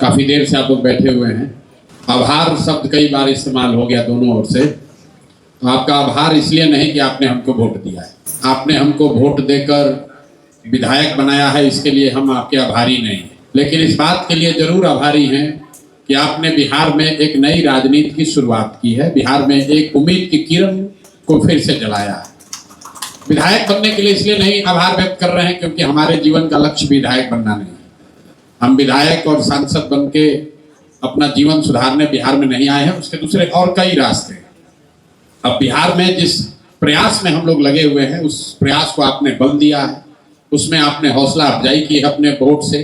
काफी देर से आप लोग बैठे हुए हैं। आभार शब्द कई बार इस्तेमाल हो गया दोनों ओर से। तो आपका आभार इसलिए नहीं कि आपने हमको वोट दिया है, आपने हमको वोट देकर विधायक बनाया है, इसके लिए हम आपके आभारी नहीं हैं। लेकिन इस बात के लिए जरूर आभारी हैं कि आपने बिहार में एक नई राजनीति की शुरुआत की है, बिहार में एक उम्मीद की किरण को फिर से जलाया है। विधायक बनने के लिए इसलिए नहीं आभार व्यक्त कर रहे हैं क्योंकि हमारे जीवन का लक्ष्य विधायक बनना नहीं है। हम विधायक और सांसद बन के अपना जीवन सुधारने बिहार में नहीं आए हैं, उसके दूसरे और कई रास्ते हैं। अब बिहार में जिस प्रयास में हम लोग लगे हुए हैं उस प्रयास को आपने बल दिया है, उसमें आपने हौसला अफजाई की है अपने वोट से,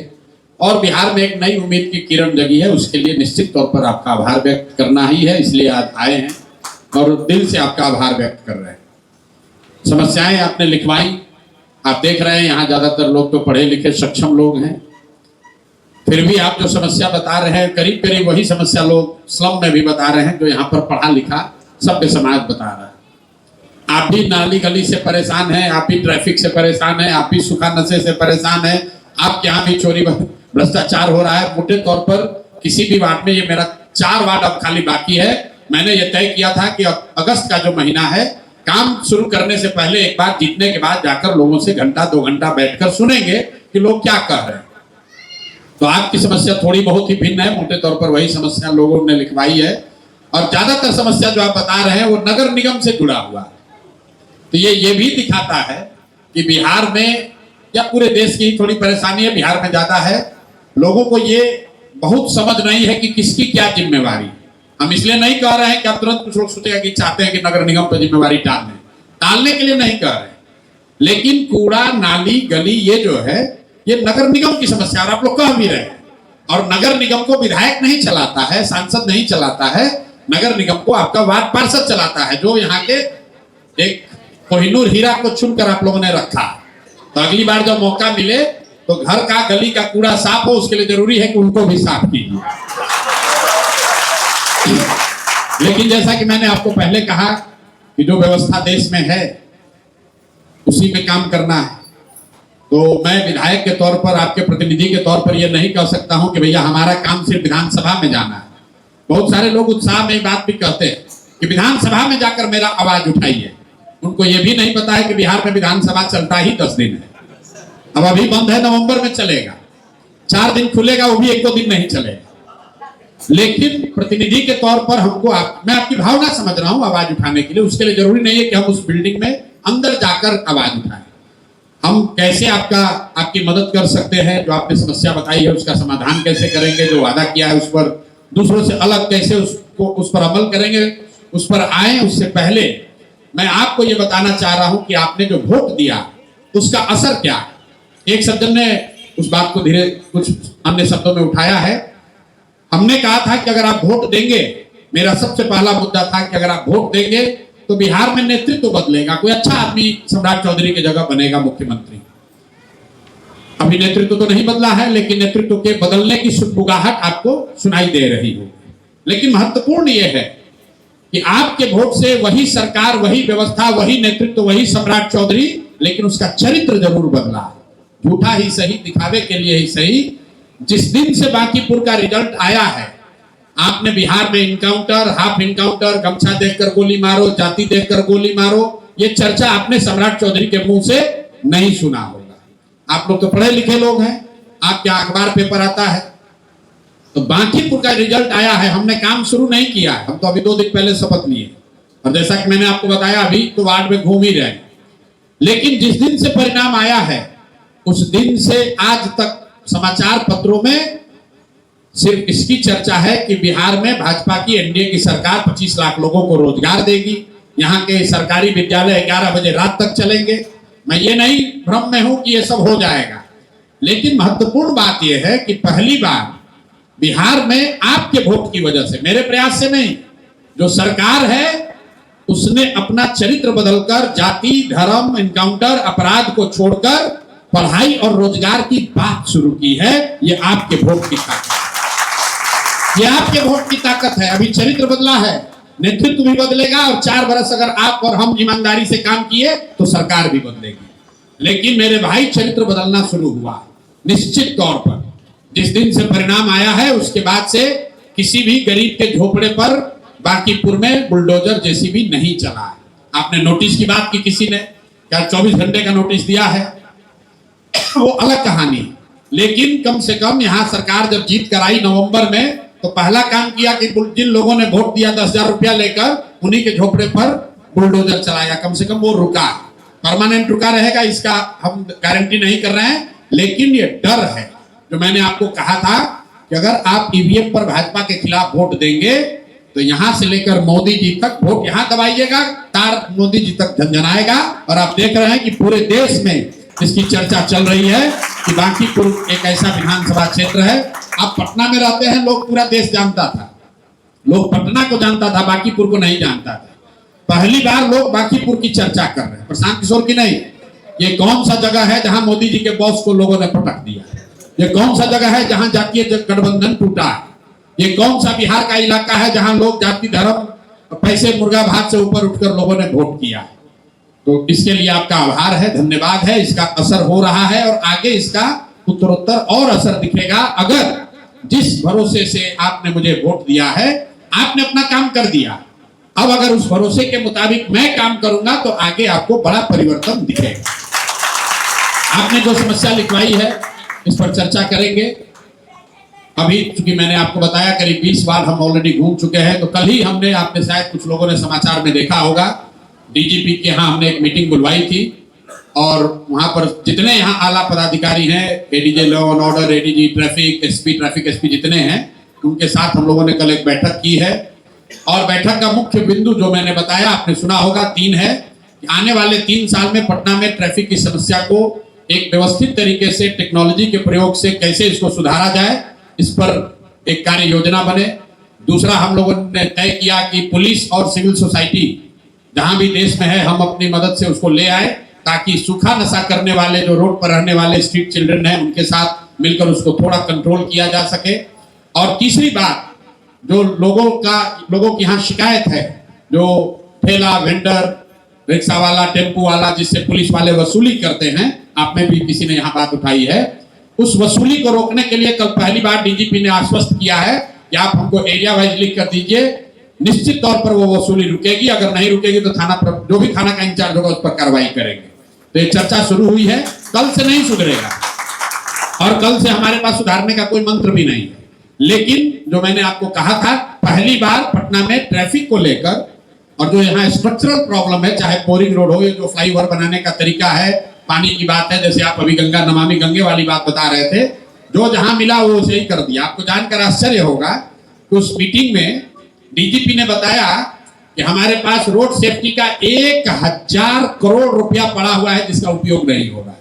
और बिहार में एक नई उम्मीद की किरण जगी है। उसके लिए निश्चित तौर पर आपका आभार व्यक्त करना ही है, इसलिए आज आए हैं और दिल से आपका आभार व्यक्त कर रहे हैं। समस्याएं आपने लिखवाई, आप देख रहे हैं यहाँ ज्यादातर लोग तो पढ़े लिखे सक्षम लोग हैं, फिर भी आप जो समस्या बता रहे हैं करीब करीब वही समस्या लोग स्लम में भी बता रहे हैं जो यहाँ पर पढ़ा लिखा सभ्य समाज बता रहा है। आप भी नाली गली से परेशान हैं, आप भी ट्रैफिक से परेशान हैं, आप भी सूखा नशे से परेशान हैं, आपके यहाँ भी चोरी भ्रष्टाचार हो रहा है। मोटे तौर पर किसी भी वार्ड में, ये मेरा 4 वार्ड अब खाली बाकी है, मैंने ये तय किया था कि अगस्त का जो महीना है काम शुरू करने से पहले एक बार जीतने के बाद जाकर लोगों से घंटा 2 घंटा बैठकर सुनेंगे कि लोग क्या कह रहे हैं। तो आपकी समस्या थोड़ी बहुत ही भिन्न है, मोटे तौर पर वही समस्या लोगों ने लिखवाई है, और ज्यादातर समस्या जो आप बता रहे हैं वो नगर निगम से जुड़ा हुआ है। तो ये भी दिखाता है कि बिहार में या पूरे देश की थोड़ी परेशानी है, बिहार में ज्यादा है। लोगों को ये बहुत समझ नहीं है कि किसकी क्या जिम्मेवारी। हम इसलिए नहीं कह रहे हैं कि आप तुरंत कुछ लोग सोचेगा कि चाहते हैं कि नगर निगम पर जिम्मेवारी टालने के लिए नहीं कह रहे, लेकिन कूड़ा नाली गली ये जो है ये नगर निगम की समस्या, और आप लोग कह भी रहे हैं। और नगर निगम को विधायक नहीं चलाता है, सांसद नहीं चलाता है, नगर निगम को आपका वार्ड पार्षद चलाता है, जो यहाँ के एक कोहिनूर हीरा को चुनकर आप लोगों ने रखा। तो अगली बार जब मौका मिले तो घर का गली का कूड़ा साफ हो, उसके लिए जरूरी है कि उनको भी साफ कीजिए। लेकिन जैसा कि मैंने आपको पहले कहा कि जो व्यवस्था देश में है उसी में काम करना है। तो मैं विधायक के तौर पर, आपके प्रतिनिधि के तौर पर यह नहीं कह सकता हूं कि भैया हमारा काम सिर्फ विधानसभा में जाना है। बहुत सारे लोग उत्साह में बात भी कहते हैं कि विधानसभा में जाकर मेरा आवाज उठाइए। उनको यह भी नहीं पता है कि बिहार में विधानसभा चलता ही 10 दिन है। अब अभी बंद है, नवंबर में चलेगा, 4 दिन खुलेगा, वो भी 1-2 दिन नहीं चलेगा। लेकिन प्रतिनिधि के तौर पर हमको मैं आपकी भावना समझ रहा हूं आवाज उठाने के लिए। उसके लिए जरूरी नहीं है कि हम उस बिल्डिंग में अंदर जाकर आवाज उठाएं। हम कैसे आपकी मदद कर सकते हैं, जो आपने समस्या बताई है उसका समाधान कैसे करेंगे, जो वादा किया है उस पर दूसरों से अलग कैसे उस पर अमल करेंगे, उस पर आए। उससे पहले मैं आपको ये बताना चाह रहा हूं कि आपने जो वोट दिया उसका असर क्या है। एक सज्जन ने उस बात को धीरे कुछ अन्य शब्दों में उठाया है। हमने कहा था कि अगर आप वोट देंगे, मेरा सबसे पहला मुद्दा था कि अगर आप वोट देंगे तो बिहार में नेतृत्व बदलेगा, कोई अच्छा आदमी सम्राट चौधरी की जगह बनेगा मुख्यमंत्री। अभी नेतृत्व तो नहीं बदला है, लेकिन नेतृत्व के बदलने की सुगबुगाहट आपको सुनाई दे रही हो। लेकिन महत्वपूर्ण यह है कि आपके वोट से वही सरकार, वही व्यवस्था, वही नेतृत्व, वही सम्राट चौधरी, लेकिन उसका चरित्र जरूर बदला। झूठा ही सही, दिखावे के लिए ही सही। जिस दिन से बांकीपुर का रिजल्ट आया है, आपने बिहार में इनकाउंटर, हाफ इनकाउंटर, गमछा देखकर गोली मारो, जाति देखकर गोली मारो, ये चर्चा आपने सम्राट चौधरी के मुंह से नहीं सुना होगा। आप लोग तो पढ़े लिखे लोग हैं, आपके अखबार पेपर आता है। तो बांकीपुर का रिजल्ट आया है, हमने काम शुरू नहीं किया है, हम तो अभी 2 दिन पहले शपथ लिए, और जैसा कि मैंने आपको बताया अभी तो वार्ड में घूम ही रहे। लेकिन जिस दिन से परिणाम आया है उस दिन से आज तक समाचार पत्रों में सिर्फ इसकी चर्चा है कि बिहार में भाजपा की एनडीए की सरकार 25 लाख लोगों को रोजगार देगी, यहाँ के सरकारी विद्यालय 11 बजे रात तक चलेंगे। मैं ये नहीं भ्रम में हूं कि ये सब हो जाएगा, लेकिन महत्वपूर्ण बात यह है कि पहली बार बिहार में आपके वोट की वजह से, मेरे प्रयास से नहीं, जो सरकार है उसने अपना चरित्र बदलकर जाति, धर्म, इनकाउंटर, अपराध को छोड़कर पढ़ाई और रोजगार की बात शुरू की है। ये आपके वोट की ताकत है, ये आपके वोट की ताकत है। अभी चरित्र बदला है, नेतृत्व भी बदलेगा, और 4 बरस अगर आप और हम ईमानदारी से काम किए तो सरकार भी बदलेगी। लेकिन मेरे भाई, चरित्र बदलना शुरू हुआ निश्चित तौर पर। जिस दिन से परिणाम आया है उसके बाद से किसी भी गरीब के झोपड़े पर बांकीपुर में बुलडोजर जेसीबी नहीं चला है। आपने नोटिस की बात की, किसी ने क्या 24 घंटे का नोटिस दिया है, वो अलग कहानी। लेकिन कम से कम यहाँ सरकार जब जीत कर आई नवंबर में, तो पहला काम किया कि जिन लोगों ने वोट दिया 10,000 रुपया लेकर, उन्हीं के झोपड़े पर बुलडोजर चलाया। कम से कम वो रुका। परमानेंट रुका रहेगा इसका हम गारंटी नहीं कर रहे हैं, लेकिन ये डर है जो मैंने आपको कहा था कि अगर आप ईवीएम पर भाजपा के खिलाफ वोट देंगे तो यहां से लेकर मोदी जी तक वोट यहां दबाइएगा, तार मोदी जी तक झंझनाएगा। और आप देख रहे हैं कि पूरे देश में इसकी चर्चा चल रही है कि बांकीपुर एक ऐसा विधानसभा क्षेत्र है। आप पटना में रहते हैं, लोग पूरा देश जानता था, लोग पटना को जानता था, बांकीपुर को नहीं जानता था। पहली बार लोग बांकीपुर की चर्चा कर रहे हैं, प्रशांत किशोर की नहीं। ये कौन सा जगह है जहां मोदी जी के बॉस को लोगों ने पटक दिया? ये कौन सा जगह है जहां जातीय गठबंधन टूटा है? ये कौन सा बिहार का इलाका है जहां लोग जाति धर्म पैसे मुर्गा भात से ऊपर उठकर लोगों ने वोट किया? तो इसके लिए आपका आभार है, धन्यवाद है। इसका असर हो रहा है और आगे इसका उत्तरोत्तर और असर दिखेगा। अगर जिस भरोसे से आपने मुझे वोट दिया है, आपने अपना काम कर दिया, अब अगर उस भरोसे के मुताबिक मैं काम करूंगा तो आगे आपको बड़ा परिवर्तन दिखेगा। आपने जो समस्या लिखवाई है इस पर चर्चा करेंगे। अभी चूंकि मैंने आपको बताया करीब 20 बार हम ऑलरेडी घूम चुके हैं, तो कल ही हमने, आपने शायद कुछ लोगों ने समाचार में देखा होगा, डीजीपी के यहाँ हमने एक मीटिंग बुलवाई थी और वहां पर जितने यहाँ आला पदाधिकारी हैं, ADJ law and order, ADG traffic, traffic SP जितने हैं, उनके साथ हम लोगों ने कल एक बैठक की है। और बैठक का मुख्य बिंदु जो मैंने बताया, आपने सुना होगा, 3 है कि आने वाले 3 साल में पटना में ट्रैफिक की समस्या को एक व्यवस्थित तरीके से टेक्नोलॉजी के प्रयोग से कैसे इसको सुधारा जाए, इस पर एक कार्य योजना बने। दूसरा, हम लोगों ने तय किया कि पुलिस और सिविल सोसाइटी जहां भी देश में है, हम अपनी मदद से उसको ले आए ताकि सूखा नशा करने वाले जो रोड पर रहने वाले स्ट्रीट चिल्ड्रन हैं, उनके साथ मिलकर उसको थोड़ा कंट्रोल किया जा सके। और तीसरी बात, जो लोगों की यहाँ शिकायत है, जो ठेला वेंडर, रिक्शा वाला, टेम्पू वाला, जिससे पुलिस वाले वसूली करते हैं, आप में भी किसी ने यहाँ बात उठाई है, उस वसूली को रोकने के लिए कल पहली बार डीजीपी ने आश्वस्त किया है कि आप हमको एरिया वाइज लिख कर दीजिए, निश्चित तौर पर वो वसूली रुकेगी। अगर नहीं रुकेगी तो थाना पर जो भी थाना का इंचार्ज होगा उस पर कार्रवाई करेंगे। तो ये चर्चा शुरू हुई है, कल से नहीं सुधरेगा और कल से हमारे पास सुधारने का कोई मंत्र भी नहीं है। लेकिन जो मैंने आपको कहा था, पहली बार पटना में ट्रैफिक को लेकर और जो यहाँ स्ट्रक्चरल प्रॉब्लम है, चाहे बोरिंग रोड हो, ये जो फ्लाईओवर बनाने का तरीका है, पानी की बात है, जैसे आप अभी गंगा नमामि गंगे वाली बात बता रहे थे, जो जहां मिला वो उसे ही कर दिया। आपको जानकर आश्चर्य होगा कि उस मीटिंग में डीजीपी ने बताया कि हमारे पास रोड सेफ्टी का 1000 करोड़ रुपया पड़ा हुआ है जिसका उपयोग नहीं हो रहा है।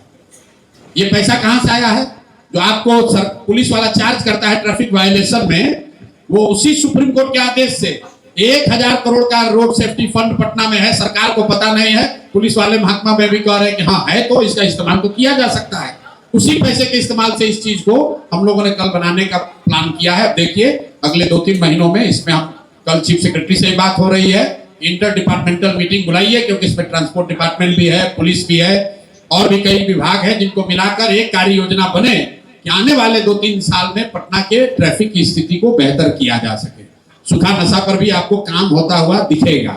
ये पैसा कहां से आया है? जो आपको पुलिस वाला चार्ज करता है ट्रैफिक वायलेशन में, वो उसी सुप्रीम कोर्ट के आदेश से 1000 करोड़ का रोड सेफ्टी फंड पटना में है। सरकार को पता नहीं है, पुलिस वाले महात्मा में भी कह रहे हैं कि हाँ है, तो इसका इस्तेमाल तो किया जा सकता है। उसी पैसे के इस्तेमाल से इस चीज को हम लोगों ने कल बनाने का प्लान किया है। देखिए अगले 2-3 महीनों में इसमें हम, कल चीफ सेक्रेटरी से बात हो रही है, इंटर डिपार्टमेंटल मीटिंग बुलाइए, क्योंकि इसमें ट्रांसपोर्ट डिपार्टमेंट भी है, पुलिस भी है और भी कई विभाग है, जिनको मिलाकर एक कार्य योजना बने कि आने वाले 2-3 साल में पटना के ट्रैफिक की स्थिति को बेहतर किया जा सके। सूखा नशा पर भी आपको काम होता हुआ दिखेगा।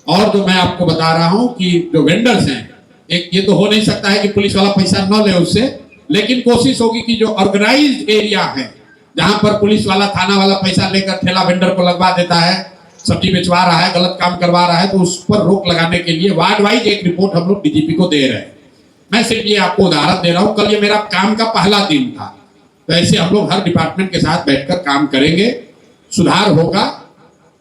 और जो मैं आपको बता रहा हूं कि जो वेंडर्स हैं, एक ये तो हो नहीं सकता है कि पुलिस वाला पैसा न ले उससे, लेकिन कोशिश होगी कि जो ऑर्गेनाइज्ड एरिया है, जहां पर पुलिस वाला, थाना वाला पैसा लेकर ठेला वेंडर को लगवा देता है, सब्जी बेचवा रहा है, गलत काम करवा रहा है, तो उस पर रोक लगाने के लिए वार्ड वाइज एक रिपोर्ट हम लोग डीजीपी को दे रहे हैं। मैं सिर्फ ये आपको उदाहरण दे रहा हूं, कल ये मेरा काम का पहला दिन था। तो ऐसे हम लोग हर डिपार्टमेंट के साथ बैठकर काम करेंगे, सुधार होगा।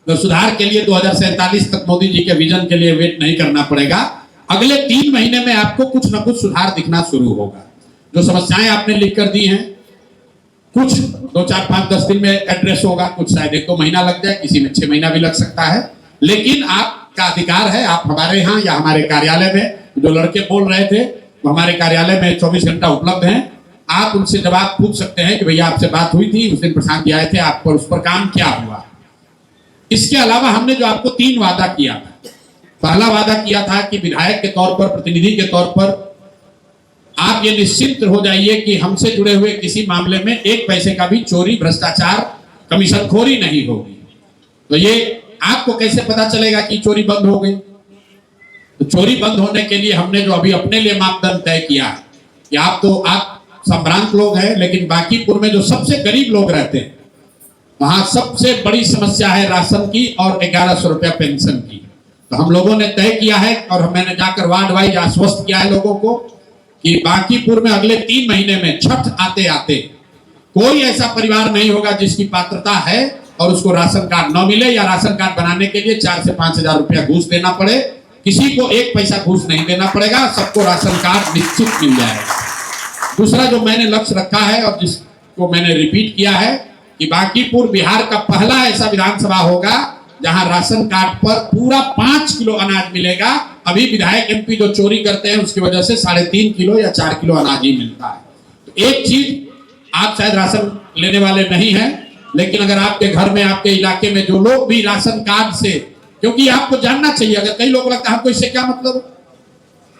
तो सुधार के लिए 2047 तक मोदी जी के विजन के लिए वेट नहीं करना पड़ेगा। अगले 3 महीने में आपको कुछ न कुछ सुधार दिखना शुरू होगा। जो समस्याएं आपने लिख कर दी हैं, कुछ 2, 4, 5, 10 दिन में एड्रेस होगा, कुछ शायद 1-2 महीना लग जाए, किसी में 6 महीना भी लग सकता है। लेकिन आपका अधिकार है, आप हमारे यहाँ या हमारे कार्यालय में, जो लड़के बोल रहे थे वो हमारे कार्यालय में 24 घंटा उपलब्ध हैं। आप उनसे जवाब पूछ सकते हैं कि भैया आपसे बात हुई थी, उस दिन प्रशांत जी आए थे, आप पर उस पर काम क्या हुआ। इसके अलावा हमने जो आपको 3 वादा किया था, पहला वादा किया था कि विधायक के तौर पर, प्रतिनिधि के तौर पर आप ये निश्चिंत हो जाइए कि हमसे जुड़े हुए किसी मामले में एक पैसे का भी चोरी, भ्रष्टाचार, कमीशनखोरी नहीं होगी। तो ये आपको कैसे पता चलेगा कि चोरी बंद हो गई? तो चोरी बंद होने के लिए हमने जो अभी अपने लिए मापदंड तय किया है कि आप संभ्रांत लोग हैं, लेकिन बांकीपुर में जो सबसे गरीब लोग रहते हैं वहां सबसे बड़ी समस्या है राशन की और 1100 रुपया पेंशन की। तो हम लोगों ने तय किया है और मैंने जाकर वार्ड वाइज आश्वस्त किया है लोगों को कि बांकीपुर में अगले 3 महीने में छठ आते आते कोई ऐसा परिवार नहीं होगा जिसकी पात्रता है और उसको राशन कार्ड न मिले या राशन कार्ड बनाने के लिए 4 से 5 हजार रुपया घूस देना पड़े। किसी को एक पैसा घूस नहीं देना पड़ेगा, सबको राशन कार्ड निश्चित मिल जाएगा। दूसरा जो मैंने लक्ष्य रखा है और जिसको मैंने रिपीट किया है कि बांकीपुर बिहार का पहला ऐसा विधानसभा होगा जहां राशन कार्ड पर पूरा 5 किलो अनाज मिलेगा। अभी विधायक एमपी जो चोरी करते हैं उसकी वजह से 3.5 किलो या 4 किलो अनाज ही मिलता है। तो एक चीज, आप शायद राशन लेने वाले नहीं हैं, लेकिन अगर आपके घर में, आपके इलाके में जो लोग भी राशन कार्ड से, क्योंकि आपको जानना चाहिए, अगर कई लोग लगता है हमको इससे क्या मतलब,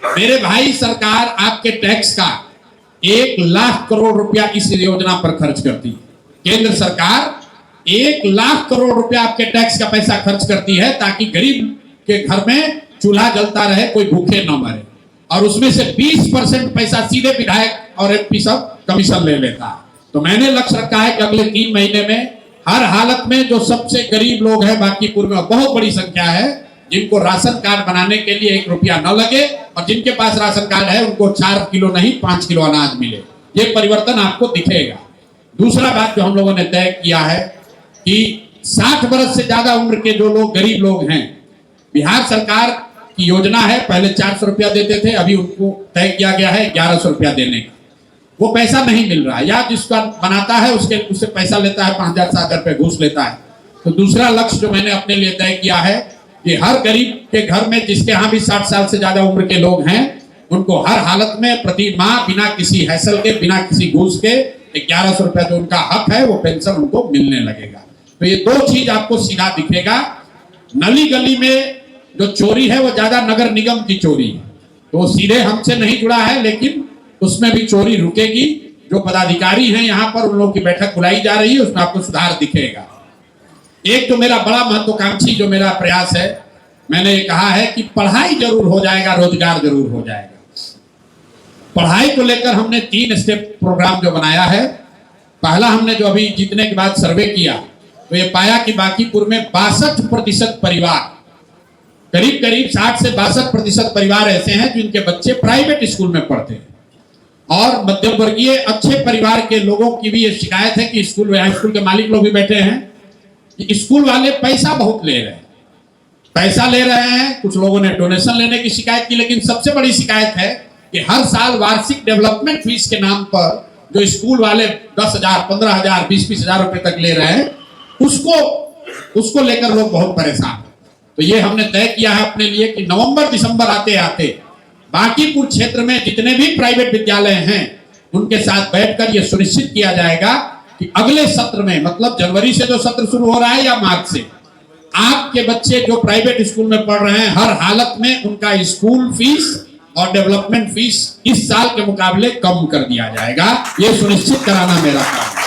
मेरे भाई सरकार आपके टैक्स का 1 लाख करोड़ रुपया इस योजना पर खर्च करती है। केंद्र सरकार 1 लाख करोड़ रुपया आपके टैक्स का पैसा खर्च करती है ताकि गरीब के घर में चूल्हा जलता रहे, कोई भूखे न मरे, और उसमें से 20% पैसा सीधे विधायक और एमपी सब कमीशन ले लेता है। तो मैंने लक्ष्य रखा है कि अगले 3 महीने में हर हालत में जो सबसे गरीब लोग हैं बांकीपुर में, बहुत बड़ी संख्या है, जिनको राशन कार्ड बनाने के लिए 1 रुपया न लगे और जिनके पास राशन कार्ड है उनको 4 किलो नहीं 5 किलो अनाज मिले। ये परिवर्तन आपको दिखेगा। दूसरा बात जो हम लोगों ने तय किया है कि 60 वर्ष से ज्यादा उम्र के जो लोग गरीब लोग हैं, बिहार सरकार की योजना है, पहले 400 रुपया देते थे, अभी उनको तय किया गया है 1100 रुपया देने का। वो पैसा नहीं मिल रहा है, या जिसका बनाता है उससे पैसा लेता है, 5,000-7,000 रुपये घूस लेता है। तो दूसरा लक्ष्य जो मैंने अपने लिए तय किया है कि हर गरीब के घर में जिसके यहाँ भी 60 साल से ज्यादा उम्र के लोग हैं, उनको हर हालत में प्रति माह बिना किसी हैसल के, बिना किसी घूस के 1100 रुपया जो उनका हक है वो पेंशन उनको मिलने लगेगा। तो ये 2 चीज आपको सीधा दिखेगा। नली गली में जो चोरी है वो ज्यादा नगर निगम की चोरी है, तो सीधे हमसे नहीं जुड़ा है, लेकिन उसमें भी चोरी रुकेगी। जो पदाधिकारी हैं यहाँ पर, उन लोगों की बैठक बुलाई जा रही है, उसमें आपको सुधार दिखेगा। एक तो मेरा बड़ा महत्वाकांक्षी जो मेरा प्रयास है, मैंने ये कहा है कि पढ़ाई जरूर हो जाएगा, रोजगार जरूर हो जाएगा। पढ़ाई को लेकर हमने 3 स्टेप प्रोग्राम जो बनाया है। पहला, हमने जो अभी जीतने के बाद सर्वे किया तो ये पाया कि बांकीपुर में 62% परिवार, करीब करीब 60 से 62% परिवार ऐसे हैं जिनके बच्चे प्राइवेट स्कूल में पढ़ते हैं। और मध्यम वर्गीय अच्छे परिवार के लोगों की भी ये शिकायत है कि स्कूल के मालिक लोग भी बैठे हैं कि स्कूल वाले पैसा बहुत ले रहे हैं। कुछ लोगों ने डोनेशन लेने की शिकायत की, लेकिन सबसे बड़ी शिकायत है कि हर साल वार्षिक डेवलपमेंट फीस के नाम पर जो स्कूल वाले 10,000, 15,000, 20-20 हजार रुपए तक ले रहे हैं, उसको लेकर लोग बहुत परेशान हैं। तो ये हमने तय किया है अपने लिए कि नवंबर-दिसंबर आते आते बांकीपुर क्षेत्र में जितने भी प्राइवेट विद्यालय हैं उनके साथ बैठकर यह सुनिश्चित किया जाएगा कि अगले सत्र में, मतलब जनवरी से जो सत्र शुरू हो रहा है या मार्च से, आपके बच्चे जो प्राइवेट स्कूल में पढ़ रहे हैं हर हालत में उनका स्कूल फीस और डेवलपमेंट फीस इस साल के मुकाबले कम कर दिया जाएगा। यह सुनिश्चित कराना मेरा काम है।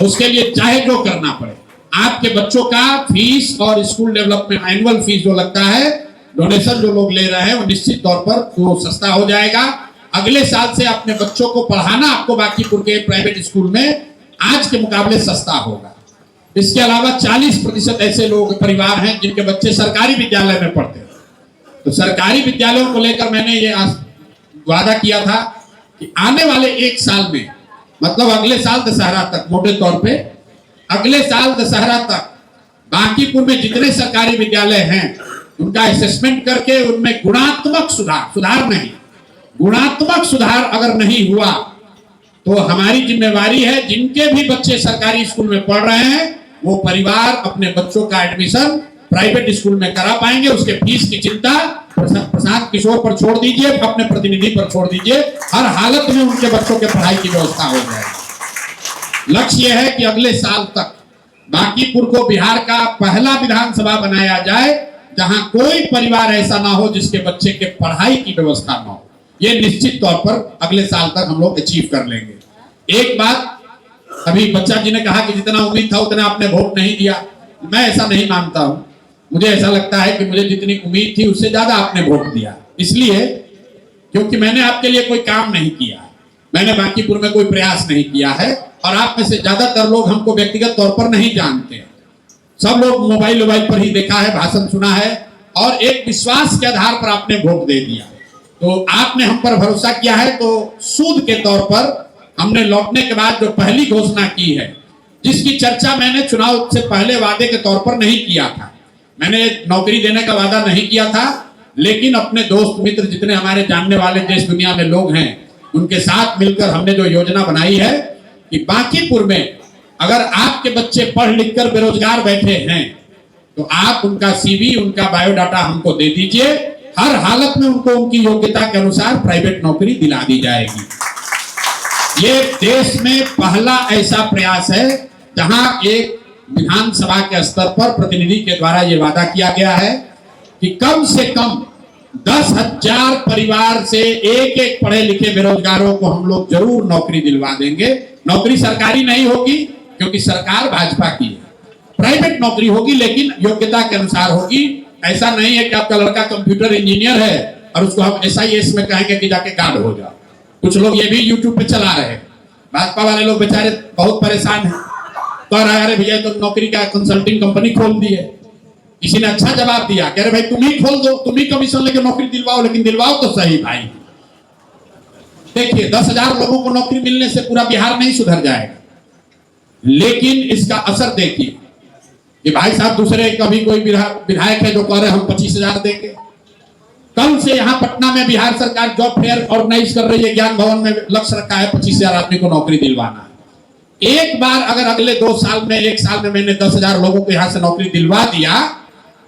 उसके लिए चाहे जो करना पड़े, आपके बच्चों का फीस और स्कूल डेवलपमेंट एनुअल फीस जो लगता है, डोनेशन जो लोग ले रहे हैं, वो निश्चित तौर पर वो सस्ता हो जाएगा। अगले साल से अपने बच्चों को पढ़ाना आपको बांकीपुर के प्राइवेट स्कूल में आज के मुकाबले सस्ता होगा। इसके अलावा 40% ऐसे लोग, परिवार हैं जिनके बच्चे सरकारी विद्यालय में पढ़ते हैं। तो सरकारी विद्यालयों को लेकर मैंने ये वादा किया था कि आने वाले 1 साल में, मतलब अगले साल दशहरा तक, मोटे तौर पे अगले साल दशहरा तक बांकीपुर में जितने सरकारी विद्यालय हैं उनका असेसमेंट करके उनमें गुणात्मक सुधार अगर नहीं हुआ तो हमारी जिम्मेवारी है, जिनके भी बच्चे सरकारी स्कूल में पढ़ रहे हैं वो परिवार अपने बच्चों का एडमिशन प्राइवेट स्कूल में करा पाएंगे। उसके फीस की चिंता प्रशांत किशोर पर छोड़ दीजिए, अपने प्रतिनिधि पर छोड़ दीजिए। हर हालत में उनके बच्चों के पढ़ाई की व्यवस्था हो जाएगी। लक्ष्य यह है कि अगले साल तक बांकीपुर को बिहार का पहला विधानसभा बनाया जाए जहां कोई परिवार ऐसा ना हो जिसके बच्चे के पढ़ाई की व्यवस्था ना हो। ये निश्चित तौर पर अगले साल तक हम लोग अचीव कर लेंगे। एक बात, अभी बच्चा जी ने कहा कि जितना उम्मीद था उतना आपने वोट नहीं दिया। मैं ऐसा नहीं मानता हूं। मुझे ऐसा लगता है कि मुझे जितनी उम्मीद थी उससे ज्यादा आपने वोट दिया। इसलिए क्योंकि मैंने आपके लिए कोई काम नहीं किया, मैंने बांकीपुर में कोई प्रयास नहीं किया है, और आप में से ज्यादातर लोग हमको व्यक्तिगत तौर पर नहीं जानते। सब लोग मोबाइल पर ही देखा है, भाषण सुना है, और एक विश्वास के आधार पर आपने वोट दे दिया। तो आपने हम पर भरोसा किया है, तो सूद के तौर पर हमने लौटने के बाद जो पहली घोषणा की है, जिसकी चर्चा मैंने चुनाव से पहले वादे के तौर पर नहीं किया था, मैंने नौकरी देने का वादा नहीं किया था, लेकिन अपने दोस्त मित्र जितने हमारे जानने वाले देश दुनिया में लोग हैं, उनके साथ मिलकर हमने जो योजना बनाई है कि बांकीपुर में अगर आपके बच्चे पढ़ लिख कर बेरोजगार बैठे हैं तो आप उनका सीवी, उनका बायोडाटा हमको दे दीजिए। हर हालत में उनको उनकी योग्यता के अनुसार प्राइवेट नौकरी दिला दी जाएगी। ये देश में पहला ऐसा प्रयास है जहां एक विधानसभा के स्तर पर प्रतिनिधि के द्वारा ये वादा किया गया है कि कम से कम 10,000 परिवार से एक एक पढ़े लिखे बेरोजगारों को हम लोग जरूर नौकरी दिलवा देंगे। नौकरी सरकारी नहीं होगी क्योंकि सरकार भाजपा की है, प्राइवेट नौकरी होगी, लेकिन योग्यता के अनुसार होगी। ऐसा नहीं है कि आपका लड़का कंप्यूटर इंजीनियर है और उसको हम SIS में कहेंगे कि जाके गार्ड हो जाओ। कुछ लोग ये भी YouTube पे चला रहे हैं। भाजपा वाले लोग बेचारे बहुत परेशान हैं, तो अरे भैया तो नौकरी का कंसल्टिंग कंपनी खोल दी है। किसी ने अच्छा जवाब दिया, कह रहे भाई तुम ही खोल दो, तुम ही कमीशन लेके नौकरी दिलवाओ, लेकिन दिलवाओ तो सही भाई। देखिए 10,000 लोगों को नौकरी मिलने से पूरा बिहार नहीं सुधर जाएगा, लेकिन इसका असर देखिए कि भाई साहब दूसरे कभी कोई विधायक है जो कह रहे हम 25,000 देंगे। कल से यहाँ पटना में बिहार सरकार जॉब फेयर ऑर्गेनाइज कर रही है, ज्ञान भवन में लक्ष्य रखा है 25,000 आदमी को नौकरी दिलवाना। एक बार अगर अगले 2 साल में, 1 साल में मैंने 10,000 लोगों को यहाँ से नौकरी दिलवा दिया,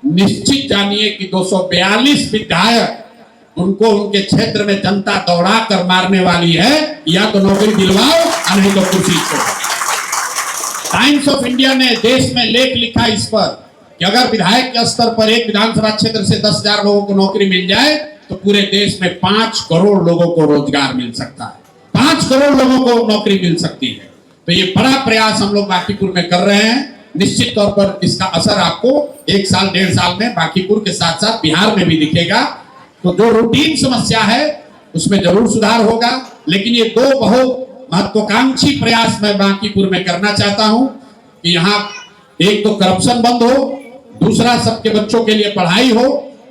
निश्चित जानिए कि 242 विधायक उनको उनके क्षेत्र में जनता दौड़ा कर मारने वाली है। या तो नौकरी दिलवाओ या नहीं तो कुर्सी छोड़ो। टाइम्स ऑफ इंडिया ने देश में लेख लिखा इस पर कि अगर विधायक के स्तर पर एक विधानसभा क्षेत्र से 10,000 लोगों को नौकरी मिल जाए तो पूरे देश में 5 करोड़ लोगों को रोजगार मिल सकता है, 5 करोड़ लोगों को नौकरी मिल सकती है। तो ये बड़ा प्रयास हम लोग बांकीपुर में कर रहे हैं। निश्चित तौर पर इसका असर आपको 1 साल 1.5 साल में बांकीपुर के साथ साथ बिहार में भी दिखेगा। तो जो रूटीन समस्या है उसमें जरूर सुधार होगा, लेकिन ये 2 बहुत महत्वाकांक्षी प्रयास मैं बांकीपुर में करना चाहता हूं कि यहाँ एक तो करप्शन बंद हो, दूसरा सबके बच्चों के लिए पढ़ाई हो,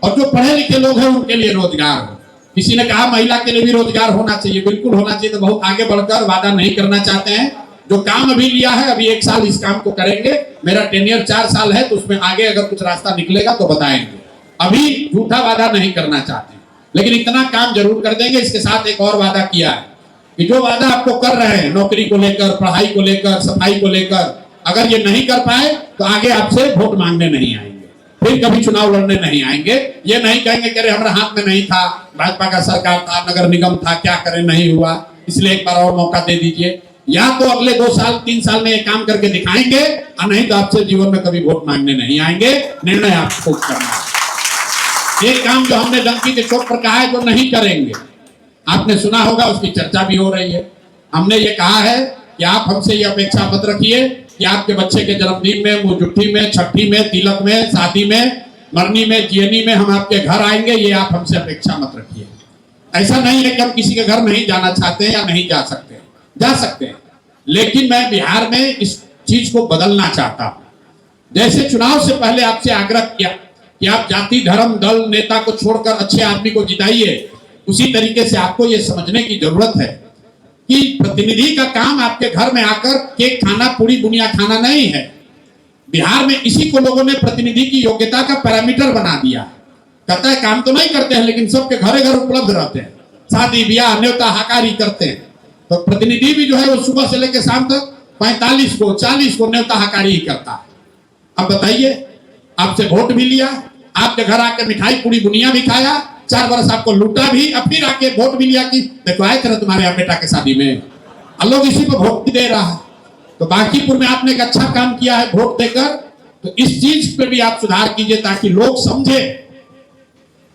और जो पढ़े लिखे लोग हैं उनके लिए रोजगार हो। किसी ने कहा महिला के लिए भी रोजगार होना चाहिए, बिल्कुल होना चाहिए। तो बहुत आगे बढ़कर वादा नहीं करना चाहते हैं। जो काम अभी लिया है, अभी 1 साल इस काम को करेंगे, मेरा टेन्योर 4 साल है, तो उसमें आगे अगर कुछ रास्ता निकलेगा तो बताएंगे। अभी झूठा वादा नहीं करना चाहते, लेकिन इतना काम जरूर कर देंगे। इसके साथ एक और वादा किया है कि जो वादा आपको कर रहे हैं नौकरी को लेकर, पढ़ाई को लेकर, सफाई को लेकर, अगर ये नहीं कर पाए तो आगे आपसे वोट मांगने नहीं आएंगे, फिर कभी चुनाव लड़ने नहीं आएंगे। ये नहीं कहेंगे कि हमारे हाथ में नहीं था, भाजपा का सरकार था, नगर निगम था, क्या करें नहीं हुआ, इसलिए एक बार और मौका दे दीजिए। या तो अगले 2 साल 3 साल में ये काम करके दिखाएंगे, और नहीं तो आपसे जीवन में कभी वोट मांगने नहीं आएंगे। निर्णय आपको करना है। एक काम जो हमने डंकी के चौक पर कहा है जो नहीं करेंगे, आपने सुना होगा, उसकी चर्चा भी हो रही है। हमने ये कहा है कि आप हमसे ये अपेक्षा मत रखिए कि आपके बच्चे के जन्मदिन में, मुजुट्ठी में, छठी में, तिलक में, शादी में, मरनी में, जीएनी में हम आपके घर आएंगे। ये आप हमसे अपेक्षा मत रखिए। ऐसा नहीं है कि हम किसी के घर नहीं जाना चाहते हैं या नहीं जा सकते, जा सकते हैं, लेकिन मैं बिहार में इस चीज को बदलना चाहता हूं। जैसे चुनाव से पहले आपसे आग्रह किया कि आप जाति, धर्म, दल, नेता को छोड़कर अच्छे आदमी को जिताइए, उसी तरीके से आपको यह समझने की जरूरत है कि प्रतिनिधि का काम आपके घर में आकर केक खाना, पूरी दुनिया खाना नहीं है। बिहार में इसी को लोगों ने प्रतिनिधि की योग्यता का पैरामीटर बना दिया। कहता है काम तो नहीं करते हैं, लेकिन सबके घरे घर उपलब्ध रहते हैं, शादी ब्याह न्योता हकारी करते हैं। तो प्रतिनिधि भी जो है वो सुबह से लेकर शाम तक 45 को 40 को न्योता हकारी ही करता है। अब बताइए, आपसे वोट भी लिया, आपके घर आके मिठाई पूरी दुनिया भी खाया, 4 वर्ष आपको लूटा भी, अब फिर आके वोट भी लिया कि देखो आए थे तुम्हारे यहाँ बेटा के शादी में, और लोग इसी को वोट भी दे रहा है। तो बांकीपुर में आपने एक अच्छा काम किया है वोट देकर, तो इस चीज पे भी आप सुधार कीजिए ताकि लोग समझे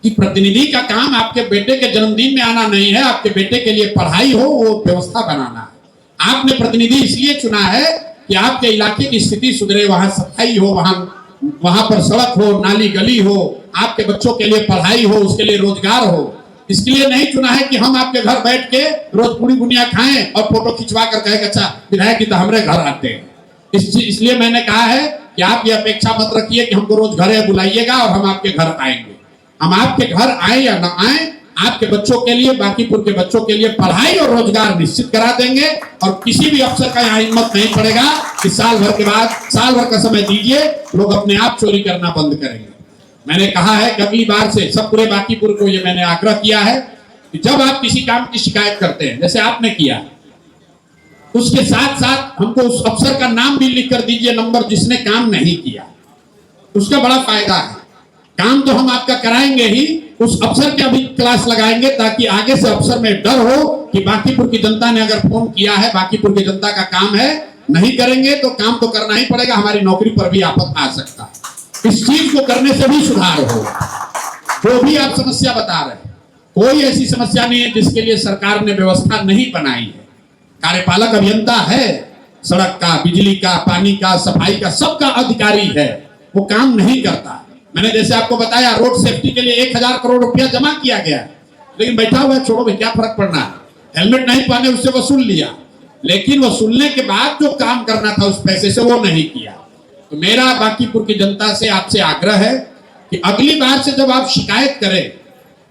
कि प्रतिनिधि का काम आपके बेटे के जन्मदिन में आना नहीं है, आपके बेटे के लिए पढ़ाई हो वो व्यवस्था बनाना है। आपने प्रतिनिधि इसलिए चुना है कि आपके इलाके की स्थिति सुधरे, वहां सफाई हो, वहां पर सड़क हो, नाली गली हो, आपके बच्चों के लिए पढ़ाई हो, उसके लिए रोजगार हो। इसके लिए नहीं चुना है कि हम आपके घर बैठ के रोज पूरी बुनिया खाएं और फोटो खिंचवा कर कहें अच्छा विधायक जी तो हमारे घर आते हैं। इसलिए मैंने कहा है कि आप ये अपेक्षा मत रखिए कि हमको रोज घरे बुलाइएगा और हम आपके घर आएंगे। हम आपके घर आए या ना आए, आपके बच्चों के लिए, बांकीपुर के बच्चों के लिए पढ़ाई और रोजगार निश्चित करा देंगे। और किसी भी अफसर का यहाँ हिम्मत नहीं पड़ेगा कि साल भर के बाद, साल भर का समय दीजिए, लोग अपने आप चोरी करना बंद करेंगे। मैंने कहा है कि अगली बार से सब पूरे बांकीपुर को ये मैंने आग्रह किया है कि जब आप किसी काम की शिकायत करते हैं, जैसे आपने किया, उसके साथ साथ हमको उस अफसर का नाम भी लिख कर दीजिए, नंबर, जिसने काम नहीं किया। उसका बड़ा फायदा है। काम तो हम आपका कराएंगे ही, उस अफसर का भी क्लास लगाएंगे ताकि आगे से अफसर में डर हो कि बांकीपुर की जनता ने अगर फोन किया है, बांकीपुर की जनता का काम है, नहीं करेंगे तो काम तो करना ही पड़ेगा, हमारी नौकरी पर भी आफत आ सकता है। इस चीज को करने से भी सुधार होगा। जो भी आप समस्या बता रहे हैं, कोई ऐसी समस्या नहीं है जिसके लिए सरकार ने व्यवस्था नहीं बनाई है। कार्यपालक अभियंता है, सड़क का, बिजली का, पानी का, सफाई का, सबका अधिकारी है, वो काम नहीं करता। मैंने जैसे आपको बताया, रोड सेफ्टी के लिए 1000 करोड़ रुपया जमा किया गया, लेकिन बैठा हुआ है, छोड़ो भाई क्या फर्क पड़ना है, हेलमेट नहीं पहने उससे वसूल लिया, लेकिन वसूलने के बाद जो काम करना था उस पैसे से वो नहीं किया। तो मेरा बांकीपुर की जनता से आपसे आग्रह है कि अगली बार से जब आप शिकायत करें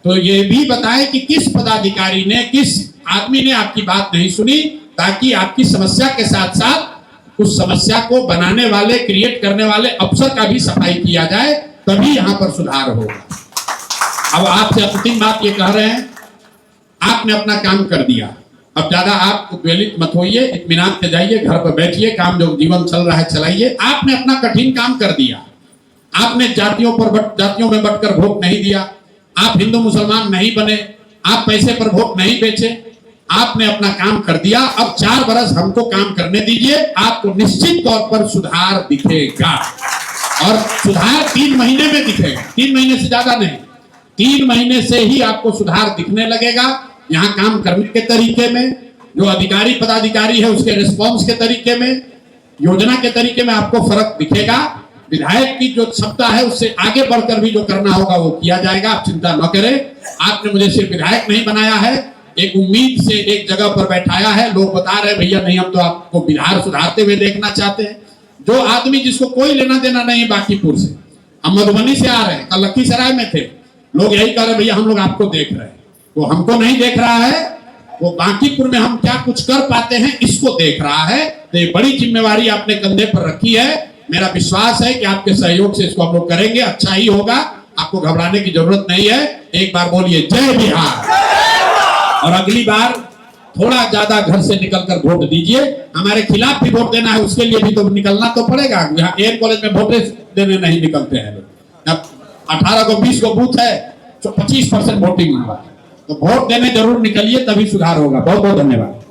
तो ये भी बताएं कि किस पदाधिकारी ने, किस आदमी ने आपकी बात नहीं सुनी, ताकि आपकी समस्या के साथ साथ उस समस्या को बनाने वाले, क्रिएट करने वाले अफसर का भी सफाई किया जाए, तभी यहां पर सुधार होगा। अब आपसे अंतिम बात ये कह रहे हैं, आपने अपना काम कर दिया, अब ज्यादा आप उद्वेलित मत होइए, इत्मीनान से जाइए, घर पर बैठिए, काम जो जीवन चल रहा है चलाइए। आपने अपना कठिन काम कर दिया, आपने जातियों में बंटकर वोट नहीं दिया, आप हिंदू मुसलमान नहीं बने, आप पैसे पर वोट नहीं बेचे, आपने अपना काम कर दिया। अब 4 बरस हमको काम करने दीजिए, आपको निश्चित तौर पर सुधार दिखेगा। और सुधार 3 महीने में दिखेगा, 3 महीने से ज्यादा नहीं, 3 महीने से ही आपको सुधार दिखने लगेगा। यहाँ काम करने के तरीके में, जो अधिकारी पदाधिकारी है उसके रिस्पॉन्स के तरीके में, योजना के तरीके में आपको फर्क दिखेगा। विधायक की जो क्षमता है उससे आगे बढ़कर भी जो करना होगा वो किया जाएगा, आप चिंता न करें। आपने मुझे सिर्फ विधायक नहीं बनाया है, एक उम्मीद से एक जगह पर बैठाया है। लोग बता रहे भैया नहीं, हम तो आपको बिहार सुधारते हुए देखना चाहते हैं। जो आदमी जिसको कोई लेना देना नहीं बांकीपुर से, हम मधुबनी से आ रहे हैं, कल लखीसराय में थे, लोग यही कह रहे भैया हम लोग आपको देख रहे हैं। वो हमको नहीं देख रहा है, वो बांकीपुर में हम क्या कुछ कर पाते हैं इसको देख रहा है। तो ये बड़ी जिम्मेवारी आपने कंधे पर रखी है। मेरा विश्वास है कि आपके सहयोग से इसको हम लोग करेंगे, अच्छा ही होगा, आपको घबराने की जरूरत नहीं है। एक बार बोलिए जय बिहार। और अगली बार थोड़ा ज्यादा घर से निकलकर वोट दीजिए। हमारे खिलाफ भी वोट देना है, उसके लिए भी तो निकलना तो पड़ेगा। यहाँ एयर कॉलेज में वोट देने नहीं निकलते हैं लोग। अब 18 को 20 को बूथ है, 25% वोटिंग हुआ, तो वोट देने जरूर निकलिए, तभी सुधार होगा। बहुत बहुत धन्यवाद।